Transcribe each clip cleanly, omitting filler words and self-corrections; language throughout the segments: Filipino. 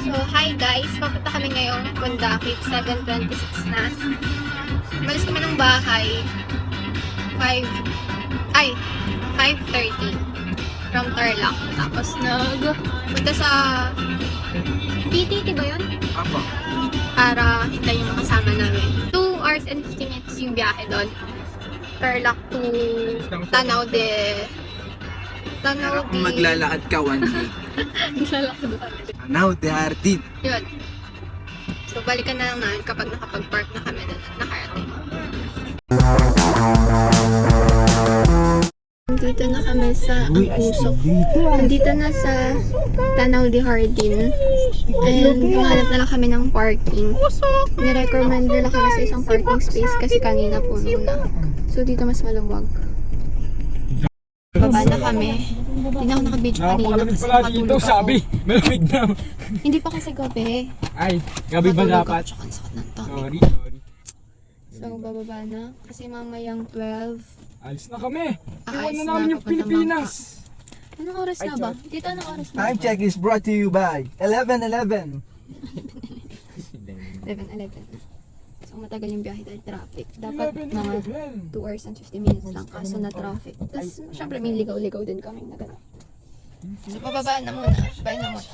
So, hi guys! Papunta kami ngayong Pundakit, 7:26 na. Malis kami ng bahay, 5:30 from Tarlac. Tapos punta sa PTT ba yun? Apa? Para hintayin yung mga kasama namin. 2 hours and 50 minutes yung biyahe doon. Tarlac to Tanaw de... Pero kung maglalakad ka one day. Maglalakad doon. Now, they are deep. Yun. So, balikan na lang namin kapag nakapag-park na kami doon at nakarating. Nandito na kami sa Pusok. Nandito na sa Tanaw de Jardin. And humanap na lang kami ng parking. Nirecommend nila kami sa isang parking space kasi kanina puno na. So, dito mas maluwag. Baba na kami. Hindi na ako naka-beach kanina kasi nakatulog ako. Sabi, malamig na. Hindi pa kasi gabi. Ay, gabi ba Nakatulog dapat? ako, tsaka ang sakit ng tummy. Sorry. So, bababa na. Kasi mamayang 12. Alis na kami. Iwan Aalis na na, namin yung papuntang Pilipinas. Anong oras na ba? Dito, anong oras na? Time check is brought to you by 11:11. 11:11 na. So, matagal yung biyahe dahil traffic. Dapat 11, mga 11. 2 hours and 50 minutes lang kaso na traffic. Tapos, syempre may ligaw-ligaw din kaming na gano'n. So, pababa na muna. Bye na muna.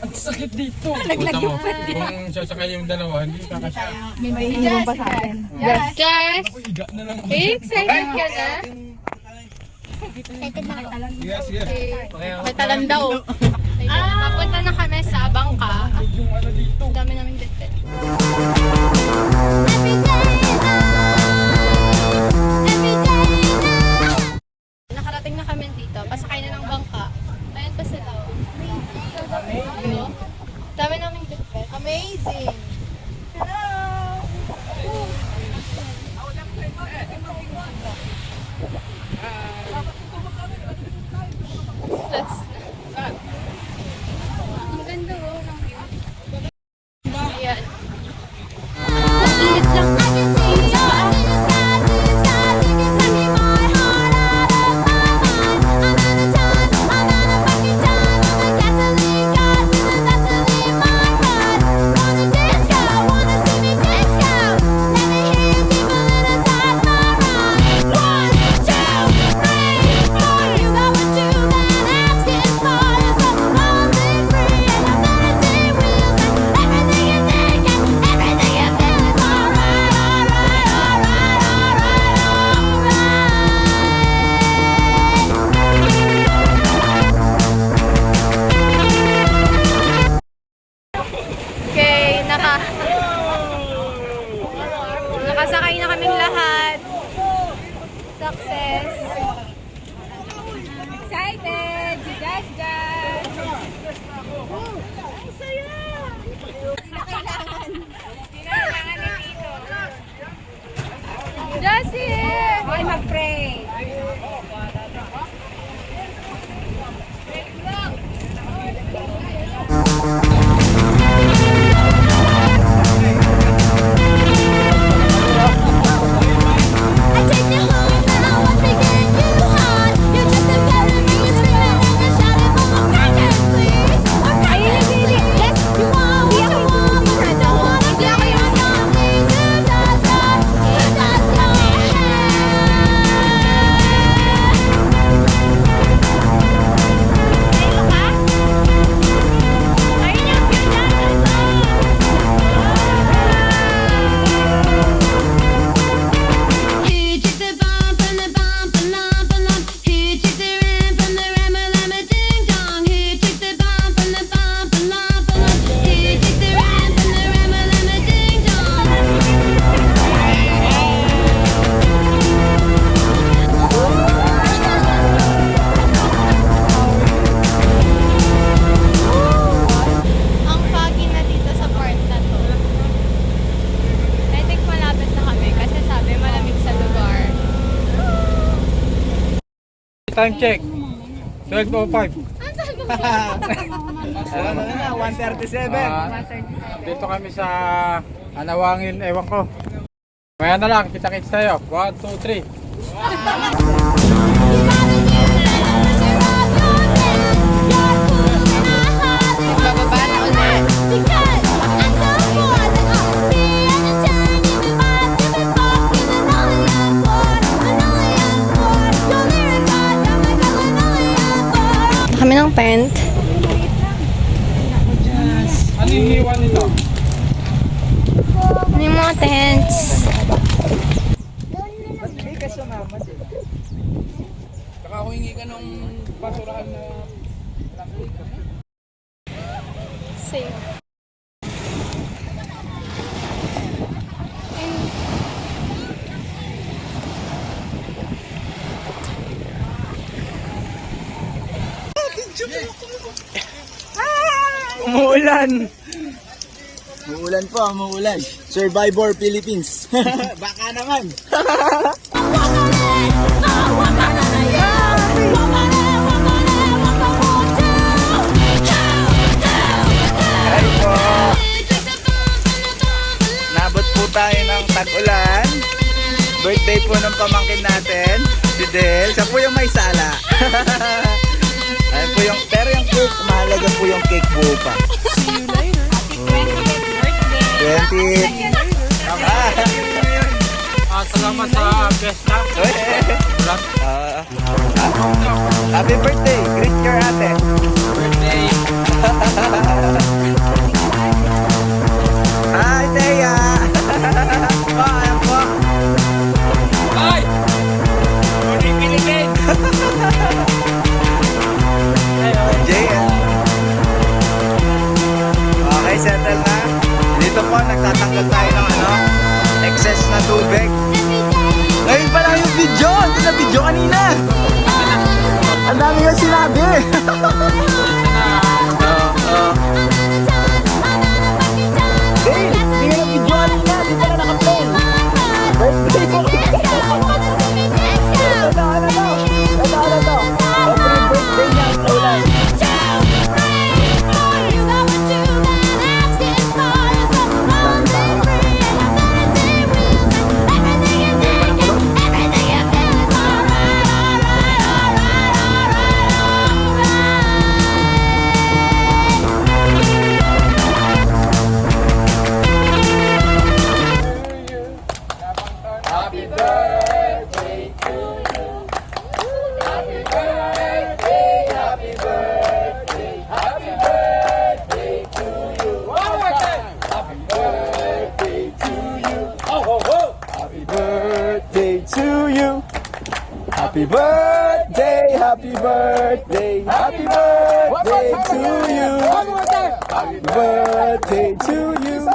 Ang sakit dito. Naglagyan din. Kung sasakay yung dalawa, hindi kakasya. May hirong pa sa atin. Yes! Ako, higa na lang. Excited ka na? Yes, yes. May talan daw. Papunta na kami sa Bangka. Yung ano dito. Ang dami namin bitbit. Nakarating na kami dito. Pasakay na ng bangka. Ayan pa sila. Dami namin bitbit. Amazing! Ang ganda ng view. Ayan. Ang init lang. Okay, nakasakay na kaming lahat. Success. Excited! Si Jazz Jazz! Ang saya! Kailangan ni Tito. Jessie! Ay, mag-pray! Time check. 12:05. Ano na, 137. Dito kami sa Anawangin, ewan ko. Maya na lang, kita-kits tayo. 1, 2, 3. Bababa na ulit. Kami ng tent. Ano yung iwan nito? Ano yung mga tents? Saka humingi ka nung basurahan na Safe. Umuulan. Umuulan po, umuulan. Survivor Philippines. Baka naman. Ay po. Nabot po tayo ng tag-ulan. Birthday po ng pamangkin natin, si Del. Siya po yung may sala. Ayun po yung, pero yung cake, mahalaga po yung cake buo pa. 20. Salamat sa guest na. Happy birthday! Greet your ate! birthday. Hi, Thea! Ayan po. Ay! Hindi Pilipin! JL. Okay, settle na. Dito po, nagtatanggal tayo ng excess na tubig. Ngayon pa lang yung video! Hindi na video kanina! Ang dami nga sinabi! Dale, hindi nga na video kanina! Di pa na naka-play! Birthday ko! Ano to? Every birthday niya ang ulan. Happy birthday, happy birthday, happy birthday to you. Happy birthday to you.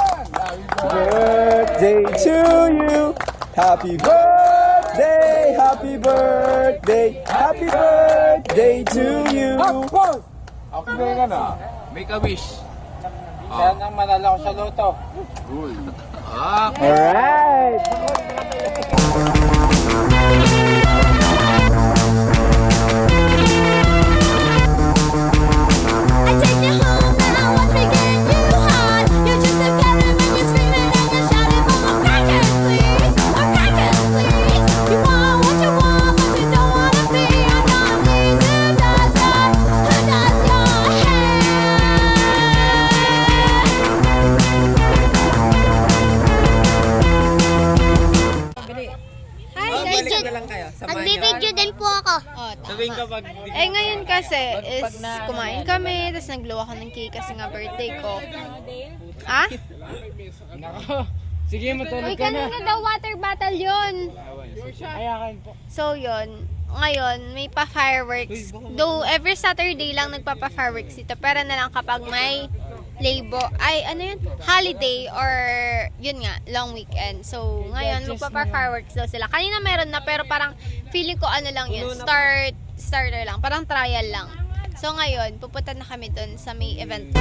Birthday to you. Happy birthday, happy birthday, happy birthday to you. Ako na na. Make a wish. Sana manala ko sa loto. Alright. Nagbibideo din po ako. Sabihin ka pag... Ngayon kasi is kumain kami, tapos nagluwa ako ng cake kasi nga birthday ko. Ha? Sige, matulog Uy, kanina daw water bottle yun. Ayakan po. So yun, ngayon may pa-fireworks. Though every Saturday lang nagpapa-fireworks dito, pero na lang kapag may holiday or yun nga, long weekend. So ngayon magpapa-fireworks daw sila. Kanina meron na pero parang feeling ko ano lang yun, starter lang, parang trial lang. So ngayon, pupunta na kami dun sa may event.